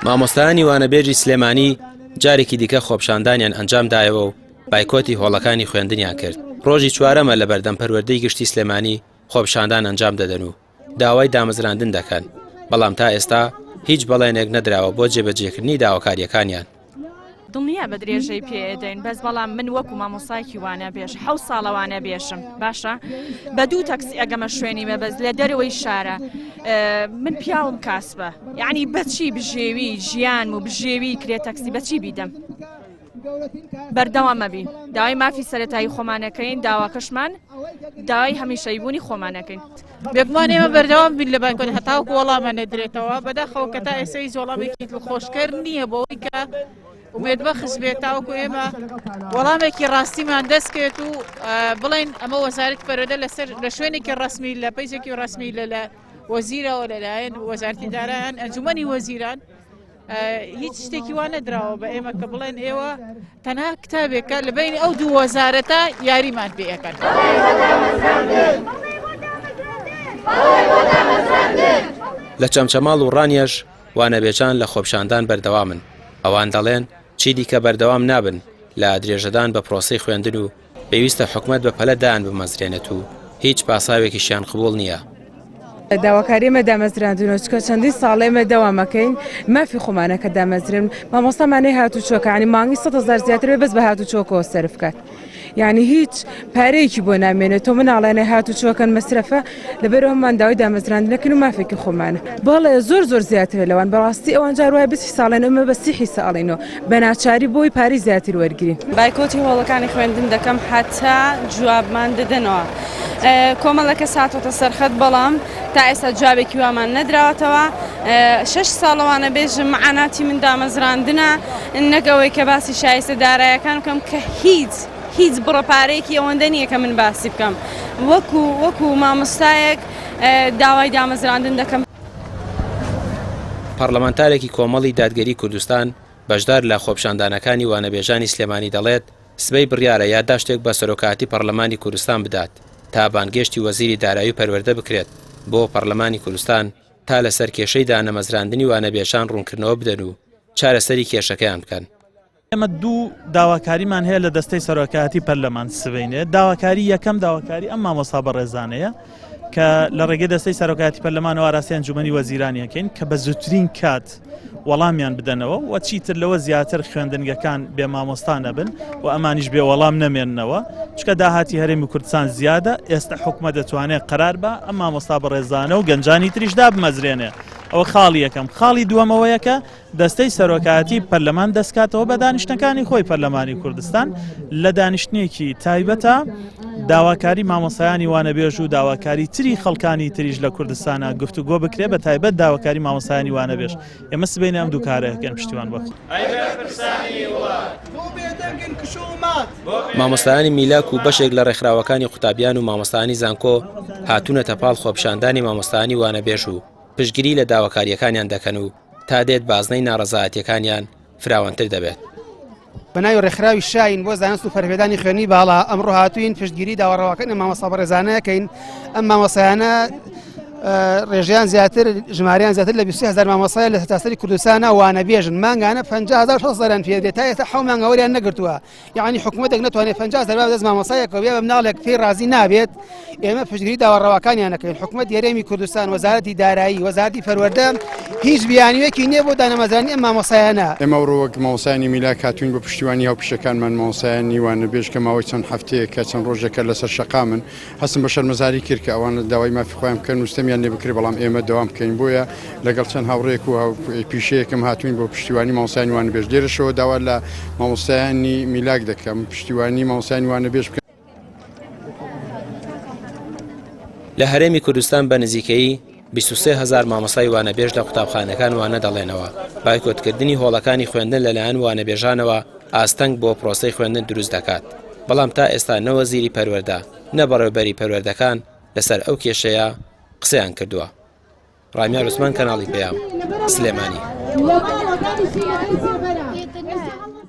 مامۆستایانی وانەبێژی سلێمانی جارێکی دیکە خۆپشاندانیان ئەنجام دایەوە و بایکۆتی هۆڵەکانی خوێندنیان کرد. ڕۆژی چوارەمە لە بەردەم پەروەردەی گشتی سلێمانی خۆپشاندان ئەنجام دەدەن و داوای دامەزراندن دەکەن، بەڵام تا ئێستا هیچ بەڵێنێک نەدراوە بۆ جێبەجێکردنی داواکاریەکانیان. دڵنیە بە درێژەی پێدەین، بەس بەڵام من وەکو مامۆسایکی وانە بێژ 7 ساڵەوانە بێشم باشە بە 2 تەکسی ئەگەمە شوێنی مەبەز لە دەرەوەی شارە من پیاوم کاسبە، یعنی بەچی بژێوی ژیان و بژێوی کرێت تەکسی بەچی بیدەم بەردەوام مەبی. داوای مافی سەرەتایی خۆمانەکەین، داواکەشمان داوای هەمیشەیبوونی خۆمانەکەین. بێگومان ئێمە بەردەوام بین لە بانکۆن هەتاوکو وەڵامە نەدرێتەوە بەداخەوە کە تا ئێستا وەڵامێکی دڵخۆشکرد نییە بۆەوەی کە ومێدبەخش بێت تاوەکو ئێمە وەڵامێکی ڕاستیمان دەستکێت و بڵێن ئەمە وەزارەتی پەروەردە لە شوێنێکی ڕسمی لە پەیزێکی ڕسمی لە وەزیرەوە لەلایەن وەزارەتی دارایان ئەنجومەنی وەزیران هیچ شتێکی وان نەدراوە بە ئێمە کە بڵێن ئێوە تەنها کتابێکە لە بین ئەو دوو وەزارەتە یاریمان پێەکەن. لە چەمچەماڵ و ڕانیەش وانەبێجان لە خۆپشاندان بەردەوامن. ئەوان دەڵێن چی دیکە بەردەوام نابن لە درێژەدان بە پرۆسەی خوێندن و پێویستە حکومەت بە پەلەدان بمەزرێنێت و هیچ پاساوێکیشیان قبوڵ نییە. داواکاری ئێمە دامەزراندنەوە چکە چەندین ساڵێ ئێمە دەوامەکەین مافی خۆمانەکە دامەزرێن مامۆستامانەی هاتوچۆکە ینی مانگی 100,000 زیاتر بەس بە هاتوچۆکەوە سەرف کات. یعنی هیچ پارەیەکی بۆ نامێنێت تۆ مناڵێنە هاتوچۆکەن مەسرەفە لەبەرەوەمان داوای دامەزراندنەکەن و مافێکی خۆمانە. بەڵێ زۆر زیاتر لەوان بەڕاستی ئەوان جار وایە 20 ساڵێن ئەمە بە 30 ساڵینەوە بەناچاری بۆی پارەی زیاتر وەرگرین. بایکۆتی هۆڵەکانی خوێندن دەکەم حتا جوابمان دەدەنەوە. کۆمەڵەکە ساتۆتە سەرخەت بەڵام تا ئێستا جوابێکی وامان نەدراوەتەوە. 6 ساڵەوانە بێژم معاناتی من دامەزراندنە نەگەوەی کە باسی شایستە دارایەکان بکەم کە هیچ بڕەپارەیەکی ئەوەندە نییە کە من باسی بکەم وەکو مامۆستایەک داوای دامەزراندن دەکەم. پەرلەمانتارێکی کۆمەڵی دادگەری کوردستان بەشدار لە خۆپشاندانەکانی وانەبێژانی سلێمانی دەڵێت سبەی بڕیارە یادداشتێک بە سەرۆکاتی پەرلەمانی کوردستان بدات تا بانگێشتی وەزیری دارایی و پەروەردە بکرێت بۆ پەرلەمانی کوردستان تا لەسەر کێشەی دانەمەزراندنی وانەبێژان ڕوونکردنەوە بدەن و چارەسەری کێشەکەیان بکەن. ئێمە دوو داواکاریمان هەیە لە دەستەی سەرۆکایەتی پەرلەمان سبەینێ. داواکاری یەکەم داواکاری ئەم مامۆستا بەڕێزانەیە کە لە ڕێگەی دەستەی سەرۆکایەتی پەرلەمان و ئاراسی ئەنجومەنی وەزیرانیەکەین کە بە زووترین کات وەڵامیان بدەنەوە و چیتر لەوە زیاتر خوێندنگەکان بێ مامۆستا نەبن و ئەمانیش بێ وەڵام نەمێننەوە چکە داهاتی هەرێمی کوردستان زیادە. ئێستا حکومەت دەتوانێت قەرار بە ئەم مامۆستا بەڕێزانە و گەنجانی تریشدا بمەزرێنێ. ئەوە خاڵی یەکەم. خاڵی دووەمەوەیە کە دەستەی سەرۆکایەتی پەرلەمان دەستکاتەوە بە دانیشتەکانی خۆی پەرلەمانی کوردستان لە دانیشتنێکی تایبەتە داواکاری مامۆسایانی وانەبێژ و داواکاری تری خەڵکانی تریش لە کوردستانە گفتوگۆ بکرێ بە تایبەت داواکاری مامۆسایانی وانەبێژ. ئێمە سبەینە ئەم دوو کارەکەن پشتیوان بەخۆ. مامۆستایانی میلاک و بەشێک لە ڕێکخراوەکانی قوتابیان و مامۆستایانی زانکۆ هاتوونەتە پاڵ خۆپشاندانی مامۆستایانی وانەبێژ و پشتگیری لە داواکاریەکانیان دەکەن و تا دێت بازنەی ناڕەزایەتیەکانیان فراوانتر دەبێت. بەناوی ڕێکخراوی شاین بۆ زانست و فەرهێدانی خوێنی باڵا ئەمڕۆ هاتووین پشتگیری داوەڕەوەکانی مامۆستا بەڕێزانەکەین. ئەم مامۆستایانە ڕێژیان زیاتر ژماریان زیاتر لە 20,000 مامۆستای لە سەرتاسەری کوردستانە وانەبێژن مانگانە 50,000 پێ دێت تا ئێستا حەو مانگەوەریان نەگرتووە. یعنی حکومەتێک ناتوانێت 50,000 دەست مامۆستایەکەوە بێ بە مناڵێک پێی ڕازی نابێت. ئێمە پشتگیری داوەڕەوەکانیان دەکەین. حکومەت هەرێمی کوردستان وەزارەتی دارایی وەزارەتی پەروەردە هیچ بیانیوێکی نییە بۆ دانەمەزرانی ئەم مامۆستایانە. ئێمە وەک مامۆستایانی میلاک هاتوین بە پشتیوانی هاوپیشەکانمان مامۆستایانی وانەبێژ کە ماوەی چەند هەفتەیە کە چەند ڕۆژێکە لەسەر شەقا من هەستم بە شەرمەزاری کرد کە ئەوان داوای مافی خۆیان بکەن و ستەمیان لێ بکرێ بەڵام ئێمە دەوام بکەین. بۆیە لەگەڵ چەند هاوڕێک و پیشەیەکم هاتوین بۆ پشتیوانی مامۆستایانی وانەبێژ. لێرەشەوە داوا لە مامۆستایانی میلاک دەکەم پشتیوانی مامۆستایانی وانەبێژ بکەن. لە هەرێمی کوردستان بە نزیکەی 23,000 مامۆستای وانەبێژ لە قوتابخانەکان وانە دەڵێنەوە. بایکۆتکردنی هۆڵەکانی خوێندن لەلایەن وانەبێژانەوە ئاستەنگ بۆ پرۆسەی خوێندن دروست دەکات. بەڵام تا ئێستا نە وەزیری پەروەردە نە بەڕێوەبەری پەروەردەکان لەسەر ئەو کێشەیە قسەیان کردووە. ڕامیار عوسمان کەناڵی پێیام سلێمانی.